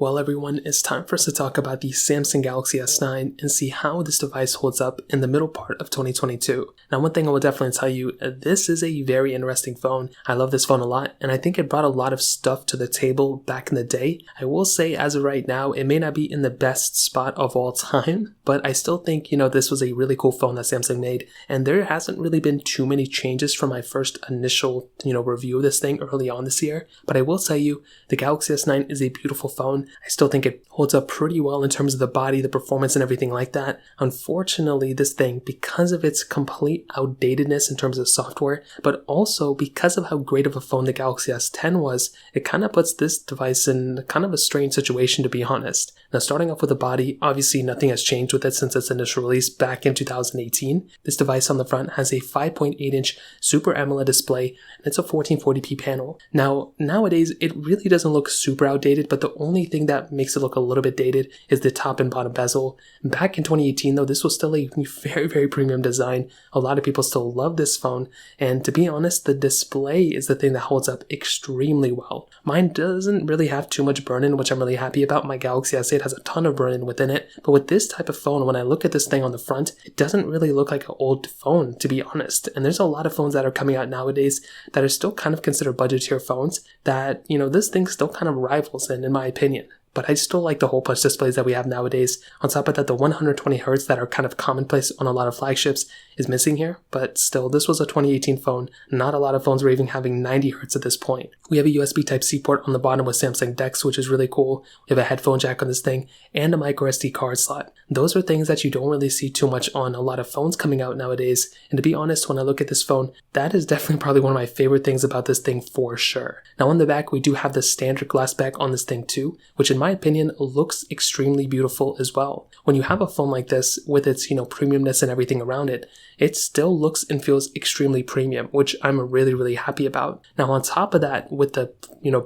Well everyone, it's time for us to talk about the Samsung Galaxy S9 and see how this device holds up in the middle part of 2022. Now one thing I will definitely tell you, this is a very interesting phone. I love this phone a lot and I think it brought a lot of stuff to the table back in the day. I will say as of right now, it may not be in the best spot of all time, but I still think, this was a really cool phone that Samsung made, and there hasn't really been too many changes from my first initial, review of this thing early on this year. But I will tell you, the Galaxy S9 is a beautiful phone. I still think it holds up pretty well in terms of the body, the performance, and everything like that. Unfortunately, this thing, because of its complete outdatedness in terms of software, but also because of how great of a phone the Galaxy S10 was, it kind of puts this device in kind of a strange situation, to be honest. Now, starting off with the body, obviously nothing has changed with it since its initial release back in 2018. This device on the front has a 5.8-inch Super AMOLED display, and it's a 1440p panel. Now, nowadays, it really doesn't look super outdated, but the only thing that makes it look a little bit dated is the top and bottom bezel. Back in 2018 though, this was still a very, very premium design. A lot of people still love this phone, and to be honest, the display is the thing that holds up extremely well. Mine doesn't really have too much burn-in, which I'm really happy about. My Galaxy S8 has a ton of burn-in within it, but with this type of phone, when I look at this thing on the front, it doesn't really look like an old phone, to be honest. And there's a lot of phones that are coming out nowadays that are still kind of considered budget tier phones that, this thing still kind of rivals in my opinion. But I still like the hole punch displays that we have nowadays. On top of that, the 120Hz that are kind of commonplace on a lot of flagships is missing here. But still, this was a 2018 phone. Not a lot of phones were even having 90Hz at this point. We have a USB Type-C port on the bottom with Samsung DeX, which is really cool. We have a headphone jack on this thing and a micro SD card slot. Those are things that you don't really see too much on a lot of phones coming out nowadays. And to be honest, when I look at this phone, that is definitely probably one of my favorite things about this thing for sure. Now on the back, we do have the standard glass back on this thing too, which in my opinion looks extremely beautiful as well. When you have a phone like this with its premiumness and everything around it, it still looks and feels extremely premium, which I'm really, really happy about. Now on top of that, with the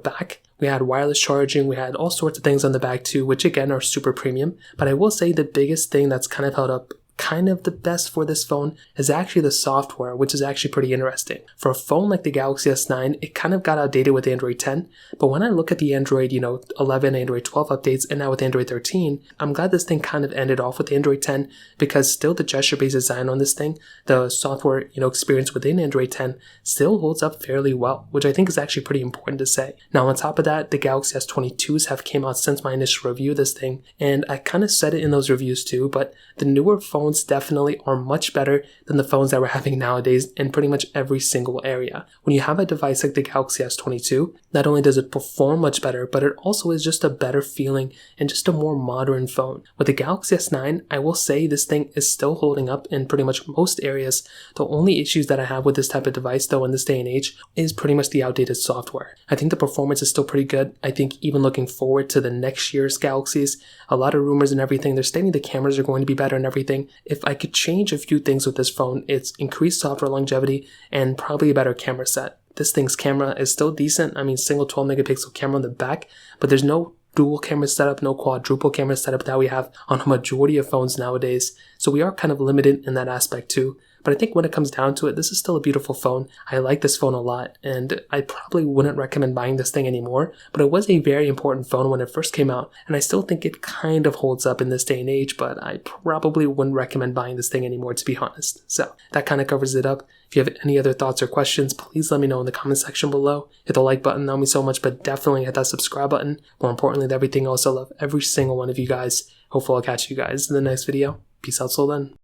back, we had wireless charging, we had all sorts of things on the back too, which again are super premium. But I will say the biggest thing that's kind of held up kind of the best for this phone is actually the software, which is actually pretty interesting. For a phone like the Galaxy S9, it kind of got outdated with Android 10, but when I look at the Android, 11, Android 12 updates, and now with Android 13, I'm glad this thing kind of ended off with Android 10, because still the gesture-based design on this thing, the software, experience within Android 10 still holds up fairly well, which I think is actually pretty important to say. Now on top of that, the Galaxy S22s have came out since my initial review of this thing, and I kind of said it in those reviews too, but the newer phones definitely are much better than the phones that we're having nowadays in pretty much every single area. When you have a device like the Galaxy S22, not only does it perform much better, but it also is just a better feeling and just a more modern phone. With the Galaxy S9, I will say this thing is still holding up in pretty much most areas. The only issues that I have with this type of device though in this day and age is pretty much the outdated software. I think the performance is still pretty good. I think even looking forward to the next year's Galaxies, a lot of rumors and everything, they're stating the cameras are going to be better and everything. If I could change a few things with this phone, it's increased software longevity and probably a better camera set. This thing's camera is still decent. I mean, single 12 megapixel camera on the back, but there's no dual camera setup, no quadruple camera setup that we have on a majority of phones nowadays. So we are kind of limited in that aspect too. But I think when it comes down to it, this is still a beautiful phone. I like this phone a lot, and I probably wouldn't recommend buying this thing anymore, but it was a very important phone when it first came out, and I still think it kind of holds up in this day and age, but I probably wouldn't recommend buying this thing anymore, to be honest. So that kind of covers it up. If you have any other thoughts or questions, please let me know in the comment section below. Hit the like button, that would mean so much, but definitely hit that subscribe button. More importantly than everything else, I love every single one of you guys. Hopefully I'll catch you guys in the next video. Peace out till then.